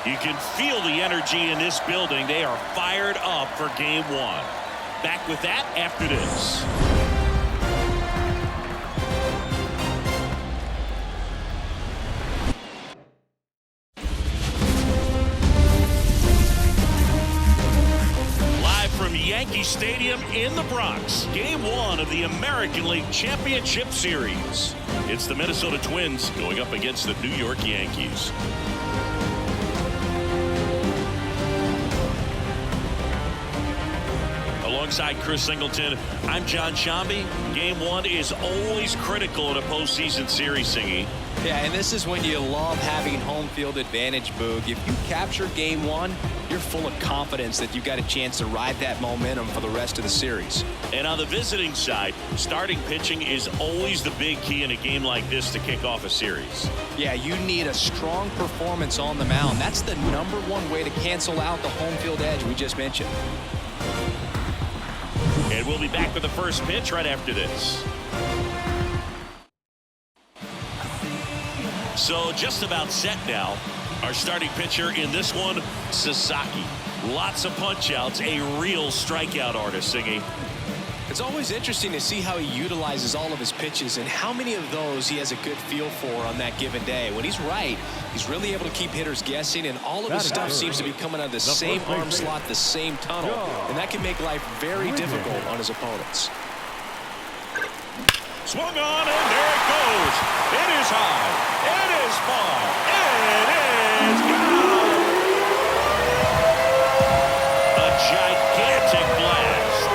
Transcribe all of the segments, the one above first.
You can feel the energy in this building. They are fired up for game one. Back with that after this. Live from Yankee Stadium in the Bronx, game one of the American League Championship Series. It's the Minnesota Twins going up against the New York Yankees. Alongside Chris Singleton, I'm John Shambi. Game one is always critical in a postseason series, Singy. Yeah, and this is when you love having home field advantage, Boog. If you capture game one, you're full of confidence that you've got a chance to ride that momentum for the rest of the series. And on the visiting side, starting pitching is always the big key in a game like this to kick off a series. Yeah, you need a strong performance on the mound. That's the #1 way to cancel out the home field edge we just mentioned. And we'll be back with the first pitch right after this. So just about set now. Our starting pitcher in this one, Sasaki. Lots of punch outs, a real strikeout artist, Singy. It's always interesting to see how he utilizes all of his pitches and how many of those he has a good feel for on that given day. When he's right, he's really able to keep hitters guessing, and all of his stuff seems to be coming out of the same arm slot, the same tunnel, and that can make life very difficult on his opponents. Swung on, and there it goes. It is high. It is far. It is gone. A gigantic blast.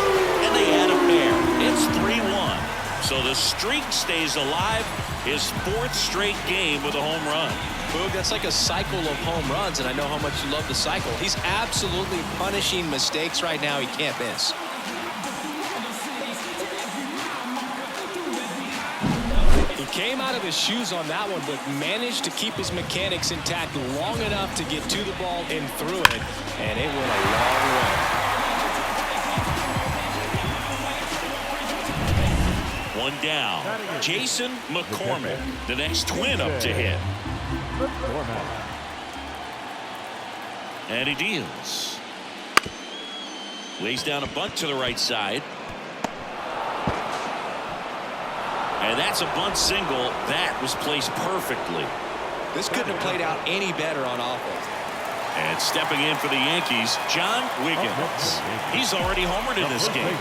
And they add a pair. It's 3-1. So the streak stays alive. His 4th straight game with a home run. Boog, that's like a cycle of home runs, and I know how much you love the cycle. He's absolutely punishing mistakes right now he can't miss. He came out of his shoes on that one, but managed to keep his mechanics intact long enough to get to the ball and through it, and it went a long way. One down. Jason McCormick, the next Twin up to hit. And he deals. Lays down a bunt to the right side. And that's a bunt single. That was placed perfectly. This couldn't have played out any better on offense. And stepping in for the Yankees, John Wiggins. He's already homered in this game.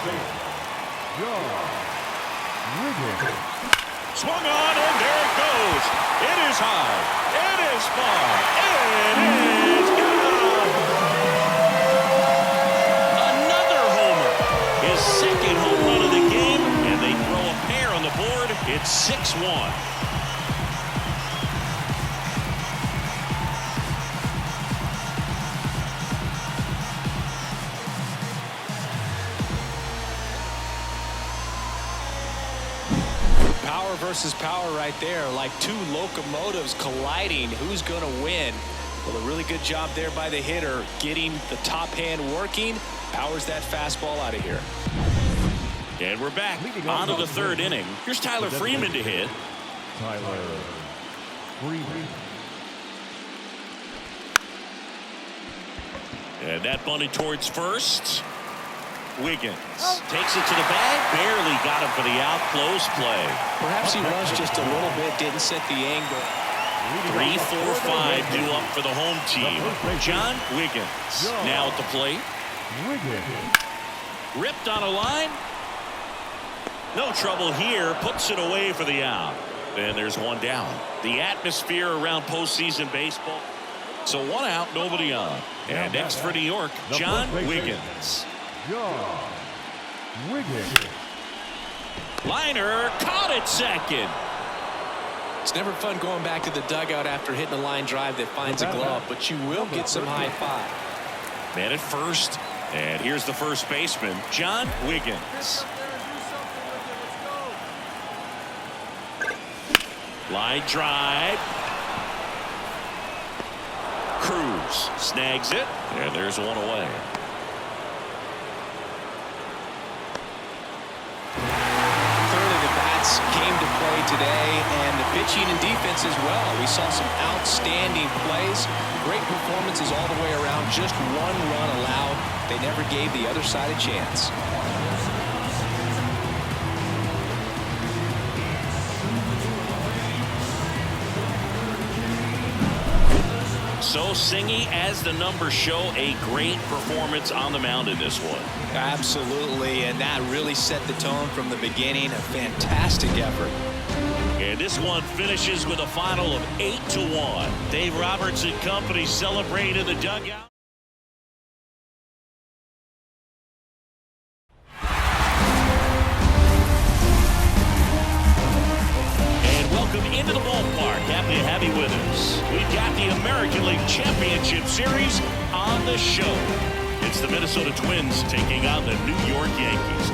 Swung on, and there it goes. It is high. It is far. It is gone. Another homer. His second home run of the game, and they throw a pair on the board. It's 6-1. Power versus power right there, like two locomotives colliding. Who's going to win? Well, a really good job there by the hitter, getting the top hand working. Powers that fastball out of here. And we're back on to the 3rd inning. Here's Tyler Freeman to hit. Tyler Freeman. And that bunted towards first. Wiggins takes it to the bag. Barely got him for the out. Close play. Perhaps he rushed just a little bit, didn't set the angle. 3, 4, 5 due up for the home team. John Wiggins now at the plate. Ripped on a line. No trouble here. Puts it away for the out. And there's one down. The atmosphere around postseason baseball. So 1 out, nobody on. And next for New York, John Wiggins. Liner caught at second. It's never fun going back to the dugout after hitting a line drive that finds a glove, but you will get some high five. Man at first. And here's the first baseman, John Wiggins. Line drive. Cruz snags it. And there's one away. offense came to play today, and the pitching and defense as well. We saw some outstanding plays, great performances all the way around. Just one run allowed. They never gave the other side a chance. So, Singy, as the numbers show, a great performance on the mound in this one. Absolutely, and that really set the tone from the beginning. A fantastic effort. And this one finishes with a final of 8-1. Dave Roberts and company celebrate in the dugout. Into the ballpark. Happy to have you with us. We've got the American League Championship Series on the show. It's the Minnesota Twins taking on the New York Yankees.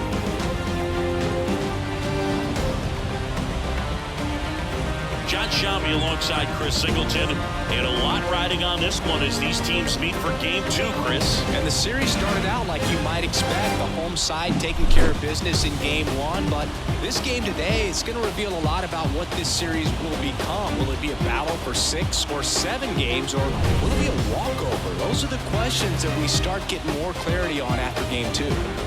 John Shambi alongside Chris Singleton, and a lot riding on this one as these teams meet for Game 2, Chris. And the series started out like you might expect, the home side taking care of business in Game 1, but this game today is going to reveal a lot about what this series will become. Will it be a battle for 6 or 7 games, or will it be a walkover? Those are the questions that we start getting more clarity on after Game 2.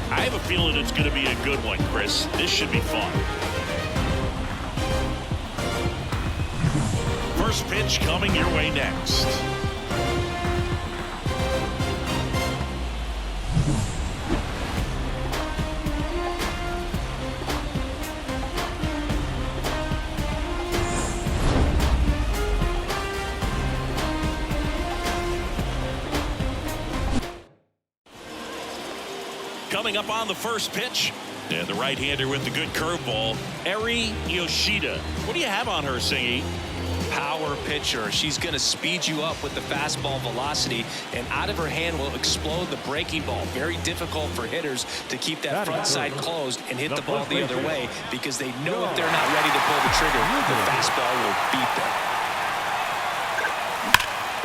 I have a feeling it's going to be a good one, Chris. This should be fun. First pitch coming your way next. Coming up on the first pitch, and the right-hander with the good curveball, Eri Yoshida. What do you have on her, Singy? Power pitcher. She's going to speed you up with the fastball velocity, and out of her hand will explode the breaking ball. Very difficult for hitters to keep that front side closed and hit the ball the other way, because they know if they're not ready to pull the trigger, the fastball will beat them.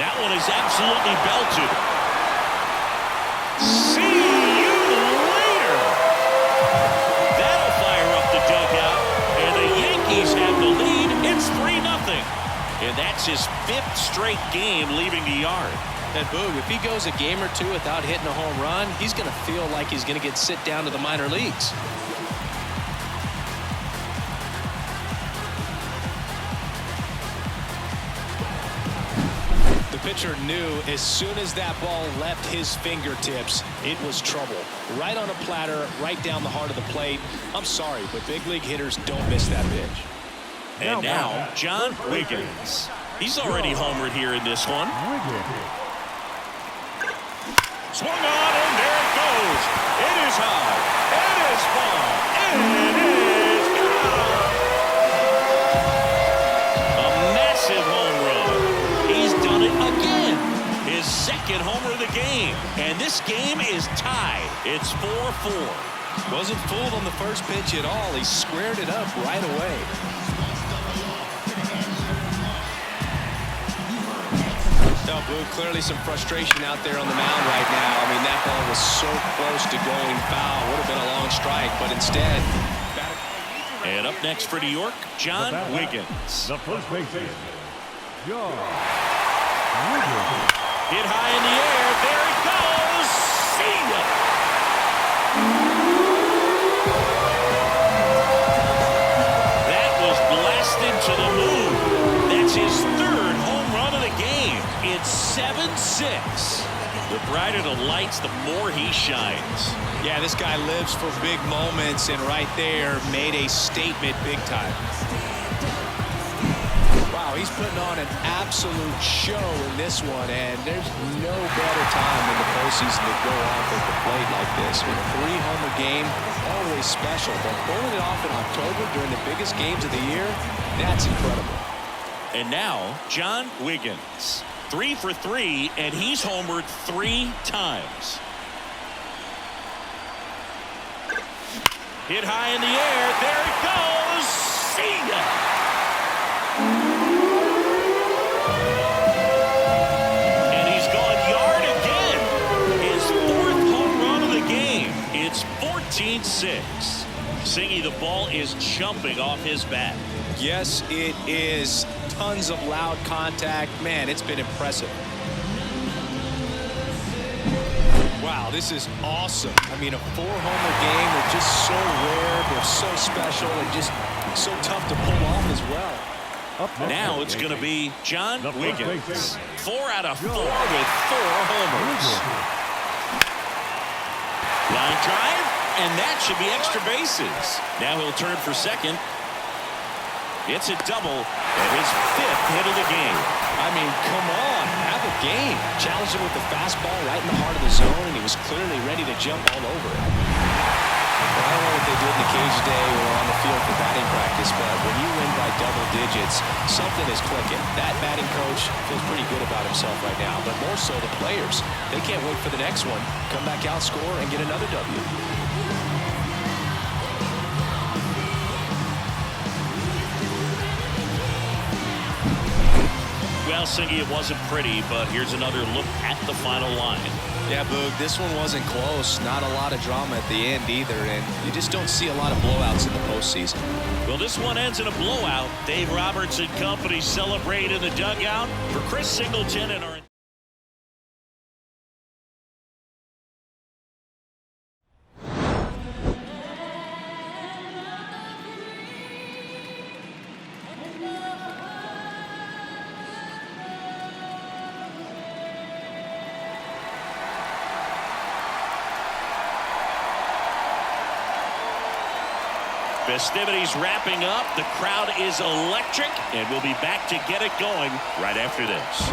That one is absolutely belted. See you later. That'll fire up the dugout, and the Yankees have the lead. It's 3-0. And that's his 5th straight game leaving the yard. And Boog, if he goes a game or two without hitting a home run, he's going to feel like he's going to get sit down to the minor leagues. The pitcher knew as soon as that ball left his fingertips, it was trouble. Right on a platter, right down the heart of the plate. I'm sorry, but big league hitters don't miss that pitch. And now, John Wiggins. He's already homered here in this one. Swung on, and there it goes. It is high. It is far. It is gone. A massive home run. He's done it again. His 2nd homer of the game. And this game is tied. It's 4-4. Wasn't fooled on the first pitch at all. He squared it up right away. No, Blue, clearly some frustration out there on the mound right now. I mean, that ball was so close to going foul. Would have been a long strike, but instead. And up next for New York, John Wiggins. The first baseman, John Wiggins. Hit high in the air. There it goes. See ya. That was blasted to the moon. That's his 3rd home run of the game. It's 7-6. The brighter the lights, the more he shines. Yeah, this guy lives for big moments, and right there made a statement big time. Wow, he's putting on an absolute show in this one, and there's no better time in the postseason to go off at the plate like this. With a 3-homer game, always special, but pulling it off in October during the biggest games of the year, that's incredible. And now, John Wiggins. 3 for 3, and he's homered 3 times. Hit high in the air. There it goes. See ya. And he's gone yard again. His 4th home run of the game. It's 14-6. Singy, the ball is jumping off his bat. Yes, it is. Tons of loud contact. Man, it's been impressive. Wow, this is awesome. I mean, a 4-homer game. They're just so rare. They're so special and just so tough to pull off as well. Now it's going to be John Wiggins. 4 out of 4 with 4 homers. Line drive, and that should be extra bases. Now he'll turn for second. It's a double, and his 5th hit of the game. I mean, come on, have a game. Challenged him with the fastball right in the heart of the zone, and he was clearly ready to jump all over it. Well, I don't know what they did in the cage today or on the field for batting practice, but when you win by double digits, something is clicking. That batting coach feels pretty good about himself right now, but more so the players. They can't wait for the next one. Come back out, score, and get another W. Well, Singy, it wasn't pretty, but here's another look at the final line. Yeah, Boog, this one wasn't close. Not a lot of drama at the end either, and you just don't see a lot of blowouts in the postseason. Well, this one ends in a blowout. Dave Roberts and company celebrate in the dugout. For Chris Singleton and our... Festivities wrapping up. The crowd is electric, and we'll be back to get it going right after this.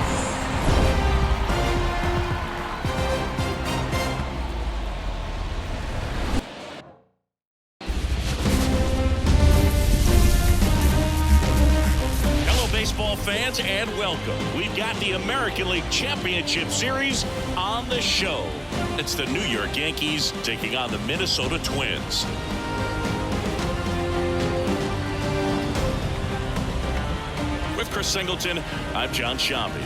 Hello, baseball fans, and welcome. We've got the American League Championship Series on the show. It's the New York Yankees taking on the Minnesota Twins. With Chris Singleton, I'm John Shambi.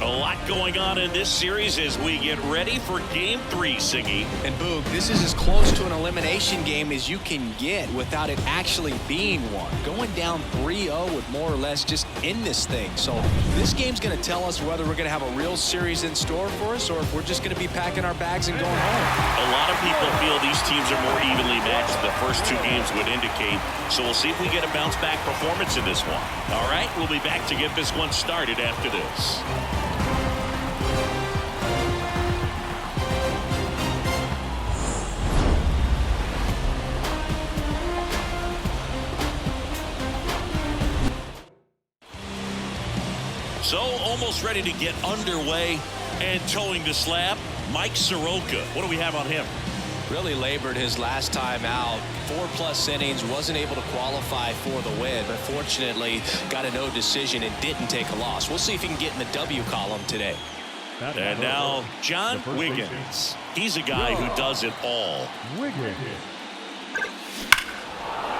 A lot going on in this series as we get ready for Game 3, Siggy. And Boog, this is as close to an elimination game as you can get without it actually being one. Going down 3-0 would more or less just end this thing. So this game's going to tell us whether we're going to have a real series in store for us or if we're just going to be packing our bags and going home. A lot of people feel these teams are more evenly matched than the first 2 games would indicate. So we'll see if we get a bounce-back performance in this one. All right, we'll be back to get this one started after this. So, almost ready to get underway and towing the slab, Mike Soroka. What do we have on him? Really labored his last time out. 4+ innings, wasn't able to qualify for the win, but fortunately got a no decision and didn't take a loss. We'll see if he can get in the W column today. And now, John Wiggins. He's a guy who does it all.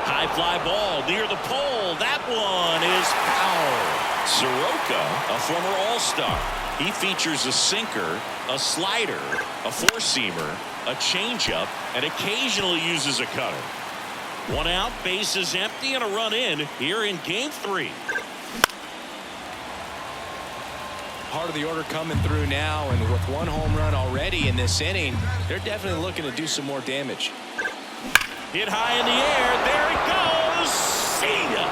High fly ball near the pole. That one is foul. Soroka, a former All-Star. He features a sinker, a slider, a four-seamer, a changeup, and occasionally uses a cutter. 1 out, bases empty, and a run in here in Game 3. Part of the order coming through now, and with 1 home run already in this inning, they're definitely looking to do some more damage. Hit high in the air. There it goes. See ya.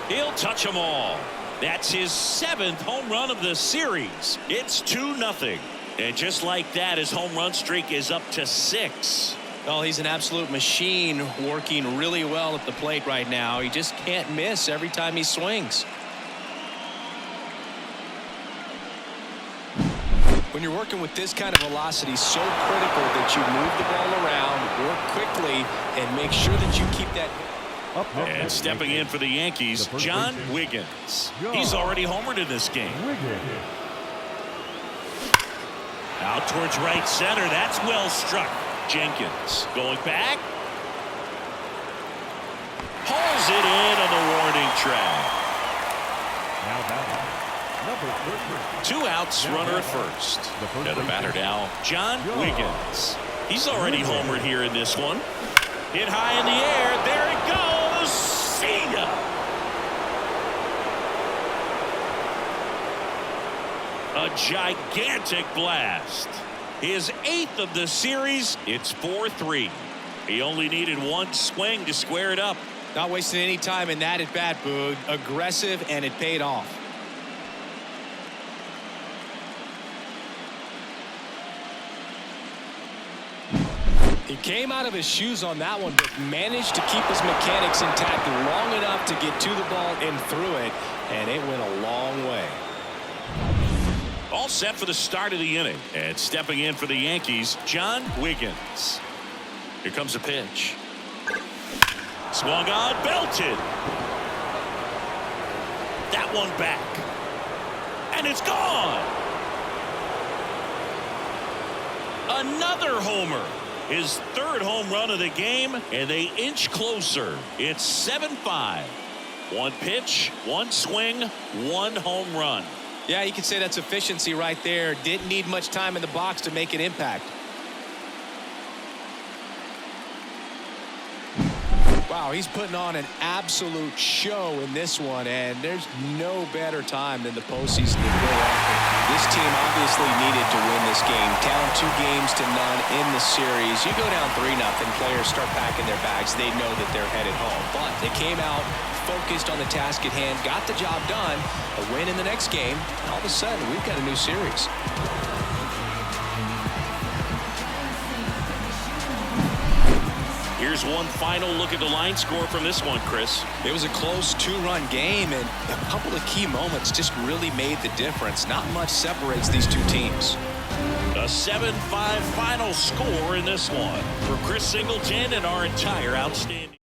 He'll touch them all. That's his 7th home run of the series. It's 2-0. And just like that, his home run streak is up to 6. Well, he's an absolute machine, working really well at the plate right now. He just can't miss every time he swings. When you're working with this kind of velocity, so critical that you move the ball around, work quickly, and make sure that you keep that. And stepping in for the Yankees, John Wiggins. He's already homered in this game. Out towards right center. That's well struck. Jenkins going back. Hauls it in on the warning track. 2 outs, runner at first. And the batter now, John Wiggins. He's already homered here in this one. Hit high in the air. There it goes. See ya. A gigantic blast. His 8th of the series. It's 4-3. He only needed one swing to square it up. Not wasting any time in that at bat, Boog. Aggressive, and it paid off. He came out of his shoes on that one, but managed to keep his mechanics intact long enough to get to the ball and through it, and it went a long way. All set for the start of the inning. And stepping in for the Yankees, John Wiggins. Here comes a pitch. Swung on, belted. That one back. And it's gone. Another homer. His 3rd home run of the game, and they inch closer. It's 7-5. One pitch, one swing, one home run. Yeah, you can say that's efficiency right there. Didn't need much time in the box to make an impact. Wow, he's putting on an absolute show in this one, and there's no better time than the postseason to go after. This team obviously needed to win this game. Down 2-0 in the series. You go down 3-0, players start packing their bags. They know that they're headed home. But they came out focused on the task at hand, got the job done, a win in the next game. All of a sudden, we've got a new series. Here's one final look at the line score from this one, Chris. It was a close 2-run game, and a couple of key moments just really made the difference. Not much separates these two teams. A 7-5 final score in this one. For Chris Singleton and our entire outstanding.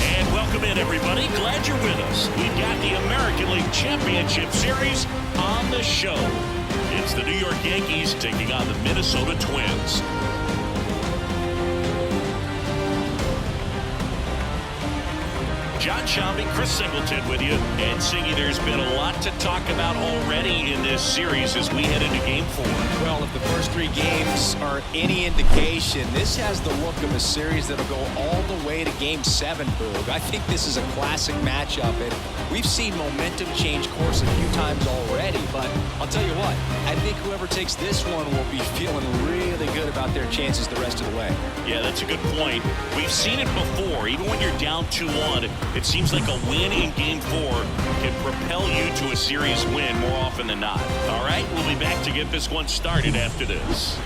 And welcome in, everybody. Glad you're with us. We've got the American League Championship Series on the show. It's the New York Yankees taking on the Minnesota Twins. John Shambi, Chris Singleton with you. And Singy, there's been a lot to talk about already in this series as we head into Game 4. Well, if the first 3 games are any indication, this has the look of a series that'll go all the way to Game 7, Boog. I think this is a classic matchup, and we've seen momentum change course a few times already. But I'll tell you what, I think whoever takes this one will be feeling really good about their chances the rest of the way. Yeah, that's a good point. We've seen it before. Even when you're down 2-1, it seems like a win in Game 4 can propel you to a series win more often than not. All right, we'll be back to get this one started after this.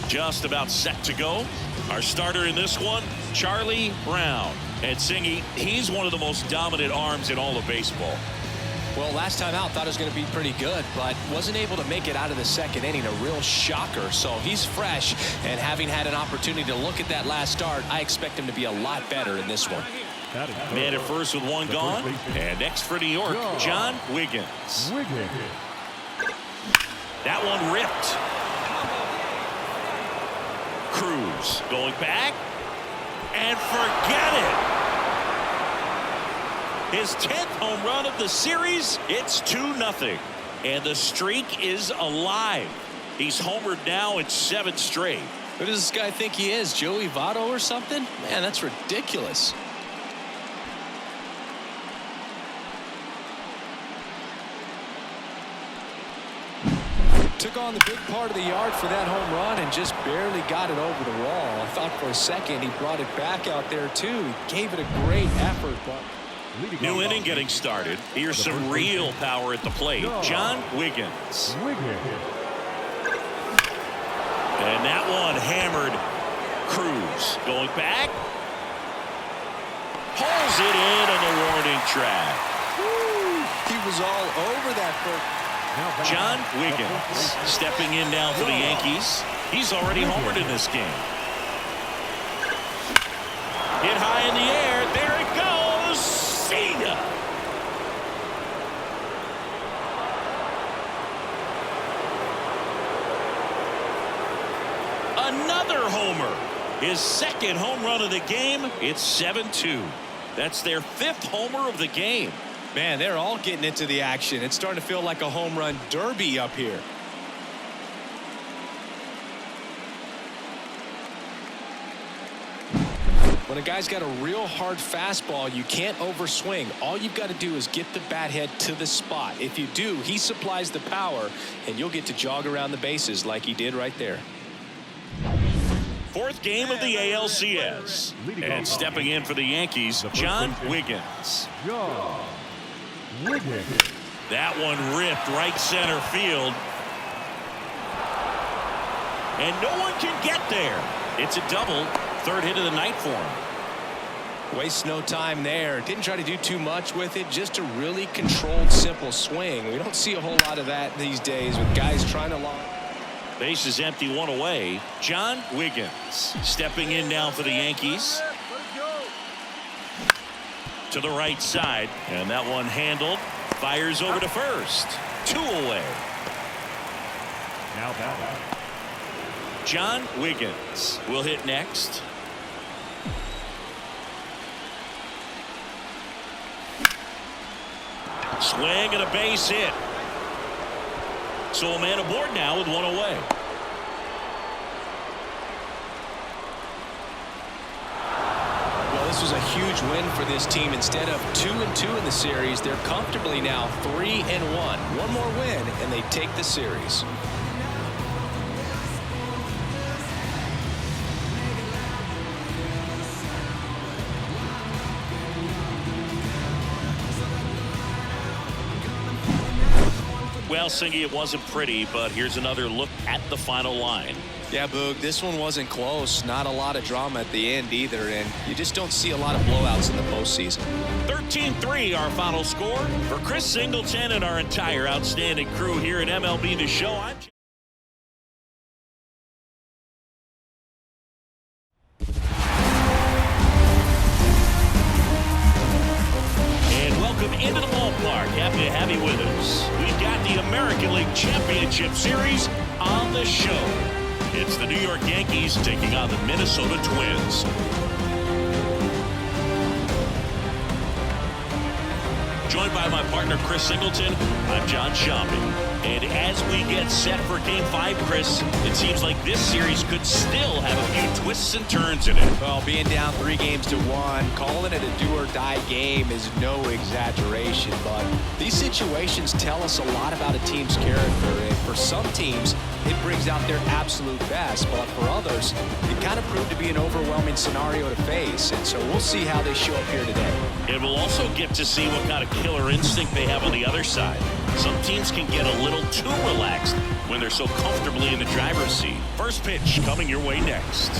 Just about set to go. Our starter in this one, Charlie Brown. And Singy, he's one of the most dominant arms in all of baseball. Well, last time out, thought it was going to be pretty good, but wasn't able to make it out of the second inning. A real shocker. So he's fresh, and having had an opportunity to look at that last start, I expect him to be a lot better in this one. Man at first with one gone. And next for New York, John Wiggins. That one ripped. Cruz going back. And forget it. His 10th home run of the series. It's 2-0. And the streak is alive. He's homered now in 7 straight. Who does this guy think he is? Joey Votto or something? Man, that's ridiculous. Took on the big part of the yard for that home run and just barely got it over the wall. I thought for a second he brought it back out there too. He gave it a great effort. But new inning getting started. Here's some real power at the plate. John Wiggins. And that one hammered. Cruz going back. Pulls it in on the warning track. Woo, he was all over that first. John Wiggins stepping in now for the Yankees. He's already homered in this game. Hit high in the air. There it goes. See ya. His second home run of the game. It's 7-2. That's their 5th homer of the game. Man, they're all getting into the action. It's starting to feel like a home run derby up here. When a guy's got a real hard fastball, you can't overswing. All you've got to do is get the bat head to the spot. If you do, he supplies the power, and you'll get to jog around the bases like he did right there. 4th game of the ALCS. And stepping in for the Yankees, John Wiggins. John Wiggins. That one ripped right center field. And no one can get there. It's a double. 3rd hit of the night for him. Wastes no time there. Didn't try to do too much with it. Just a really controlled, simple swing. We don't see a whole lot of that these days with guys trying to line. Base is empty, 1 away. John Wiggins stepping in now for the Yankees. To the right side. And that one handled. Fires over to first. 2 away. Now batting, John Wiggins will hit next. Swing and a base hit. So a man aboard now with 1 away. Well, this was a huge win for this team. Instead of 2-2 in the series, they're comfortably now 3-1. One more win, and they take the series. Well, Singy, it wasn't pretty, but here's another look at the final line. Yeah, Boog, this one wasn't close. Not a lot of drama at the end either, and you just don't see a lot of blowouts in the postseason. 13-3 our final score. For Chris Singleton and our entire outstanding crew here at MLB The Show, I'm into the ballpark. Happy to have you with us. We've got the American League Championship Series on the show. It's the New York Yankees taking on the Minnesota Twins. Joined by my partner Chris Singleton, I'm John Shambi. And as we get set for Game 5, Chris, it seems like this series could still have a few twists and turns in it. Well, being down 3-1, calling it a do-or-die game is no exaggeration, but these situations tell us a lot about a team's character, and for some teams, it brings out their absolute best, but for others, it kind of proved to be an overwhelming scenario to face, and so we'll see how they show up here today. And we'll also get to see what kind of killer instinct they have on the other side. Some teams can get a little too relaxed when they're so comfortably in the driver's seat. First pitch coming your way next.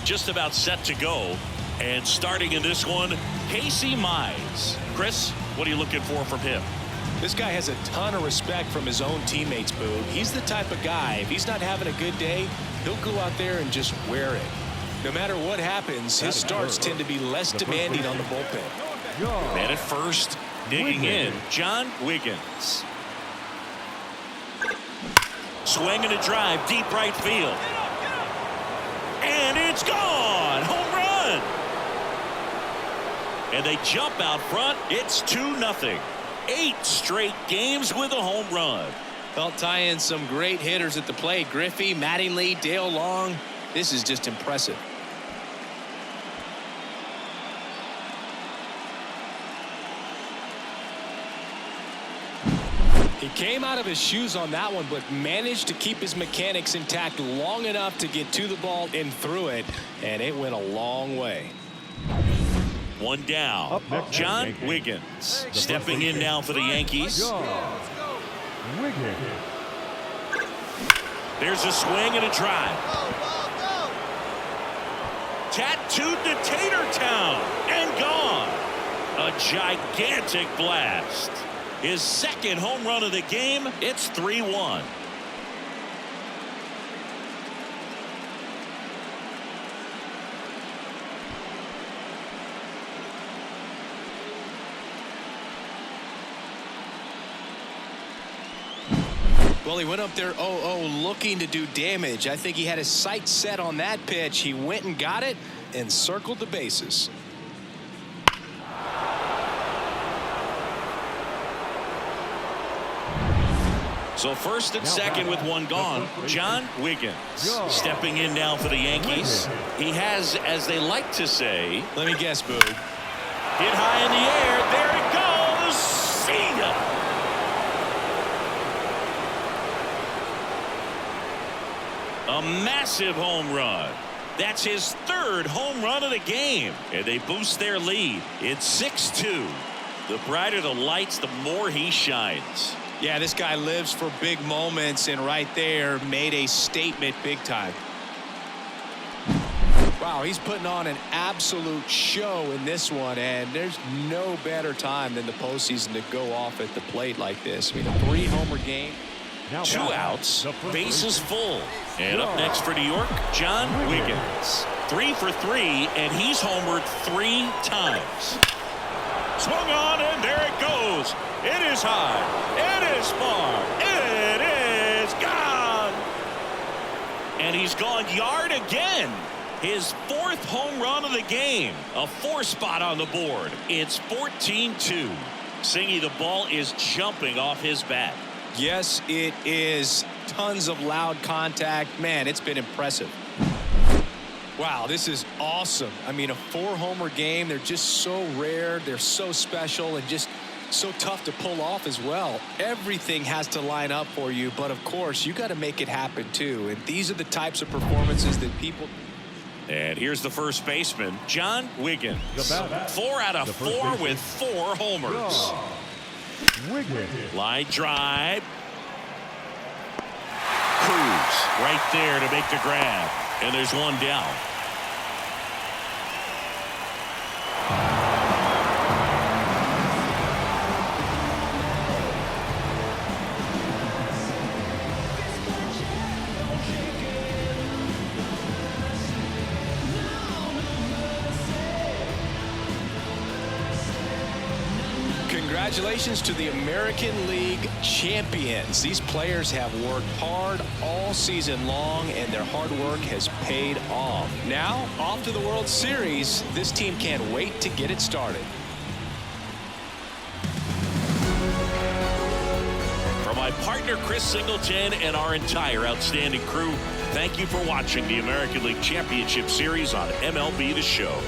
Just about set to go. And starting in this one, Casey Mize. Chris, what are you looking for from him? This guy has a ton of respect from his own teammates, Boo. He's the type of guy, if he's not having a good day, he'll go out there and just wear it. No matter what happens, his starts tend to be less demanding on the bullpen. Man at first, digging in, John Wiggins. Swing and a drive, deep right field. And it's gone! Home run! And they jump out front. It's 2-0. 8 straight games with a home run. Well, tie in some great hitters at the plate. Griffey, Mattingly, Dale Long. This is just impressive. He came out of his shoes on that one, but managed to keep his mechanics intact long enough to get to the ball and through it, and it went a long way. One down. John Wiggins stepping in now for the Yankees. There's a swing and a drive. Tattooed to Tatertown and gone. A gigantic blast. His second home run of the game. It's 3-1. Well, he went up there 0-0 looking to do damage. I think he had his sights set on that pitch. He went and got it and circled the bases. So first and second with one gone, John Wiggins stepping in now for the Yankees. He has, as they like to say, let me guess, Boog. Hit high in the air. There it goes. See ya. A massive home run. That's his third home run of the game. And they boost their lead. It's 6-2. The brighter the lights, the more he shines. Yeah, this guy lives for big moments, and right there made a statement big time. Wow, he's putting on an absolute show in this one, and there's no better time than the postseason to go off at the plate like this. I mean, a 3-homer game. Two outs, bases full. And up next for New York, John Wiggins. 3 for 3, and he's homered 3 times. Swung on, and there it goes. It is high. It is far. It is gone. And he's gone yard again. His 4th home run of the game. A 4 spot on the board. It's 14-2. Singy, the ball is jumping off his bat. Yes, it is. Tons of loud contact. Man, it's been impressive. Wow, this is awesome. I mean, a 4-homer game. They're just so rare. They're so special and just so tough to pull off as well. Everything has to line up for you, but of course, you got to make it happen too. And these are the types of performances that people. And here's the first baseman, John Wiggins. 4 out of 4 with 4 homers. Line drive. Cruz right there to make the grab. And there's one down. Congratulations to the American League champions. These players have worked hard all season long, and their hard work has paid off. Now, off to the World Series. This team can't wait to get it started. For my partner, Chris Singleton, and our entire outstanding crew, thank you for watching the American League Championship Series on MLB The Show.